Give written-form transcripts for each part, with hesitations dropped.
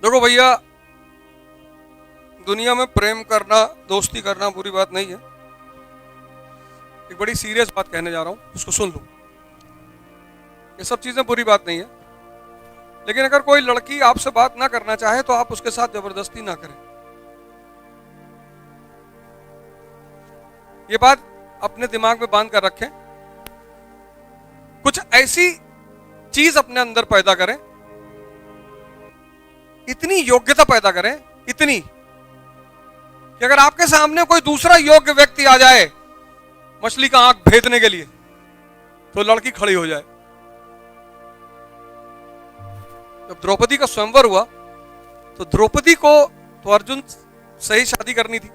देखो भैया, दुनिया में प्रेम करना, दोस्ती करना बुरी बात नहीं है। एक बड़ी सीरियस बात कहने जा रहा हूं, उसको सुन लो। ये सब चीजें बुरी बात नहीं है, लेकिन अगर कोई लड़की आपसे बात ना करना चाहे तो आप उसके साथ जबरदस्ती ना करें। ये बात अपने दिमाग में बांध कर रखें। कुछ ऐसी चीज अपने अंदर पैदा करें, इतनी योग्यता पैदा करें, इतनी कि अगर आपके सामने कोई दूसरा योग्य व्यक्ति आ जाए मछली का आंख भेदने के लिए, तो लड़की खड़ी हो जाए। जब द्रौपदी का स्वयंवर हुआ तो द्रौपदी को तो अर्जुन से ही शादी करनी थी,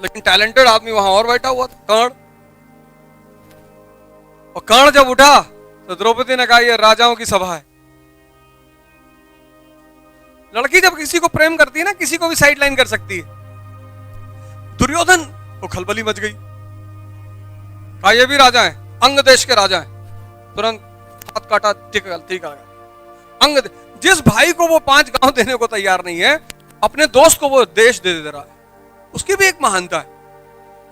लेकिन टैलेंटेड आदमी वहां और बैठा हुआ था, कर्ण। और कर्ण जब उठा तो द्रौपदी ने कहा यह राजाओं की सभा है। लड़की जब किसी को प्रेम करती है ना, किसी को भी साइड लाइन कर सकती है। दुर्योधन को खलबली मच गई, कहा ये भी राजा है, अंग देश के राजा है। तुरंत हाथ काटा, ठीक आ गया। अंग जिस भाई को वो 5 गांव देने को तैयार नहीं है, अपने दोस्त को वो देश दे रहा है, उसकी भी एक महानता है।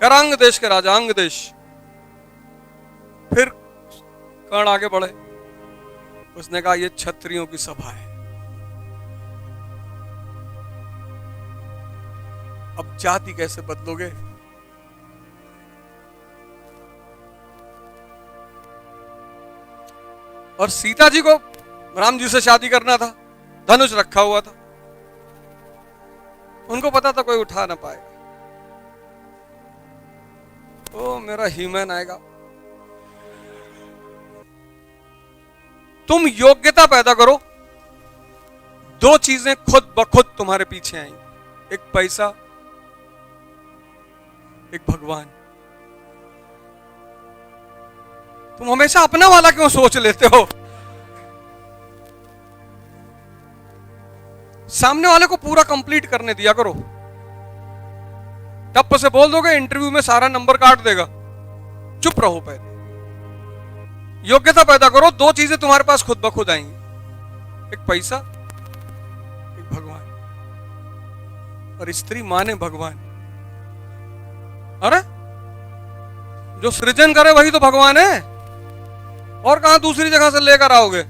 कर अंग देश के राजा, अंग देश। फिर कर्ण आगे बढ़े, उसने कहा ये क्षत्रियों की सभा है। अब जाति कैसे बदलोगे? और सीता जी को राम जी से शादी करना था, धनुष रखा हुआ था, उनको पता था कोई उठा ना पाएगा। ओ मेरा हीमैन आएगा। तुम योग्यता पैदा करो, 2 चीजें खुद ब खुद तुम्हारे पीछे आएंगी, एक पैसा, एक भगवान। तुम हमेशा अपना वाला क्यों सोच लेते हो? सामने वाले को पूरा कंप्लीट करने दिया करो। टप से बोल दोगे इंटरव्यू में सारा नंबर काट देगा, चुप रहो। पहले योग्यता पैदा करो, 2 चीजें तुम्हारे पास खुद ब खुद आएंगी, एक पैसा, एक भगवान। और स्त्री माने भगवान। अरे जो सृजन करे वही तो भगवान है, और कहां दूसरी जगह से लेकर आओगे?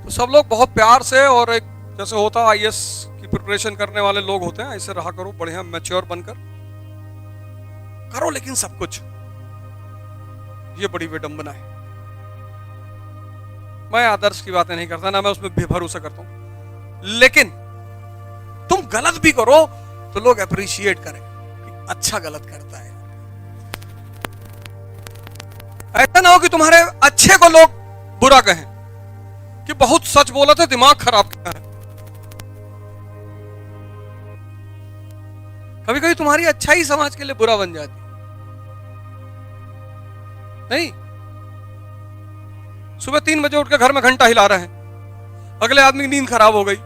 तो सब लोग बहुत प्यार से, और एक जैसे होता आईएएस की प्रिपरेशन करने वाले लोग होते हैं, ऐसे रहा करो, बढ़िया मैच्योर बनकर करो। लेकिन सब कुछ ये बड़ी विडंबना है। मैं आदर्श की बातें नहीं करता, ना मैं उसमें बेभरोसा करता हूं, लेकिन तुम गलत भी करो तो लोग अप्रिशिएट करें कि अच्छा गलत करता है। ऐसा ना हो कि तुम्हारे अच्छे को लोग बुरा कहें कि बहुत सच बोला था, दिमाग खराब किया है। कभी कभी तुम्हारी अच्छाई समाज के लिए बुरा बन जाती नहीं। सुबह 3 बजे उठकर घर में घंटा हिला रहे हैं, अगले आदमी की नींद खराब हो गई।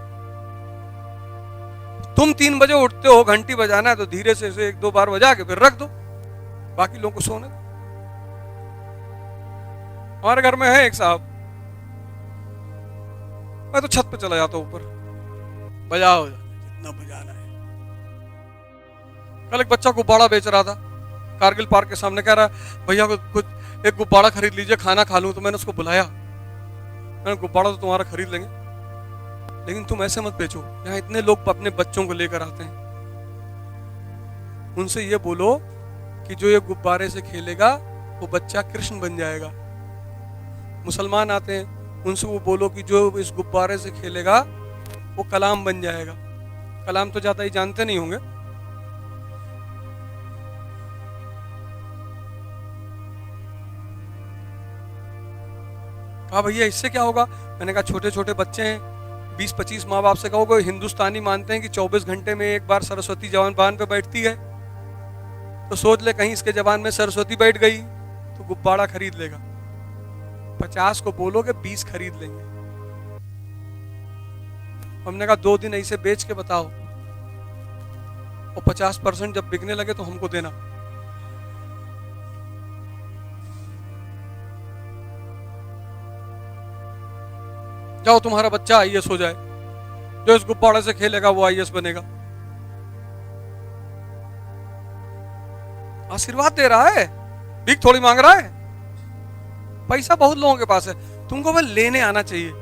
तुम 3 बजे उठते हो, घंटी बजाना है तो धीरे से 1-2 बार बजा के फिर रख दो, बाकी लोगों को सोने दो। हमारे घर में है एक साहब, मैं तो छत पे चला जाता हूं ऊपर, बजाओ जितना बजाना है। कल एक बच्चा गुब्बारा बेच रहा था कारगिल पार्क के सामने, कह रहा भैया को कुछ एक गुब्बारा खरीद लीजिए, खाना खा लूं। तो मैंने उसको बुलाया, मैंने गुब्बारा तो तुम्हारा खरीद लेंगे, लेकिन तुम ऐसे मत बेचो। यहाँ इतने लोग अपने बच्चों को लेकर आते हैं, उनसे ये बोलो कि जो ये गुब्बारे से खेलेगा वो बच्चा कृष्ण बन जाएगा। मुसलमान आते हैं, उनसे वो बोलो कि जो इस गुब्बारे से खेलेगा वो कलाम बन जाएगा। कलाम तो ज्यादा ही जानते नहीं होंगे। कहा भैया इससे क्या होगा? मैंने कहा छोटे छोटे बच्चे हैं, 20-25 माँ बाप से कहोगे हिंदुस्तानी मानते हैं कि 24 घंटे में एक बार सरस्वती जबान पे बैठती है, तो सोच ले कहीं इसके जबान में सरस्वती बैठ गई तो गुब्बारा खरीद लेगा। 50 को बोलोगे 20 खरीद लेंगे। हमने कहा 2 दिन ऐसे बेच के बताओ, और 50% जब बिकने लगे तो हमको देना। जाओ तुम्हारा बच्चा आईएएस हो जाए, जो इस गुब्बारे से खेलेगा वो आईएएस बनेगा। आशीर्वाद दे रहा है, भीख थोड़ी मांग रहा है। पैसा बहुत लोगों के पास है, तुमको वह लेने आना चाहिए।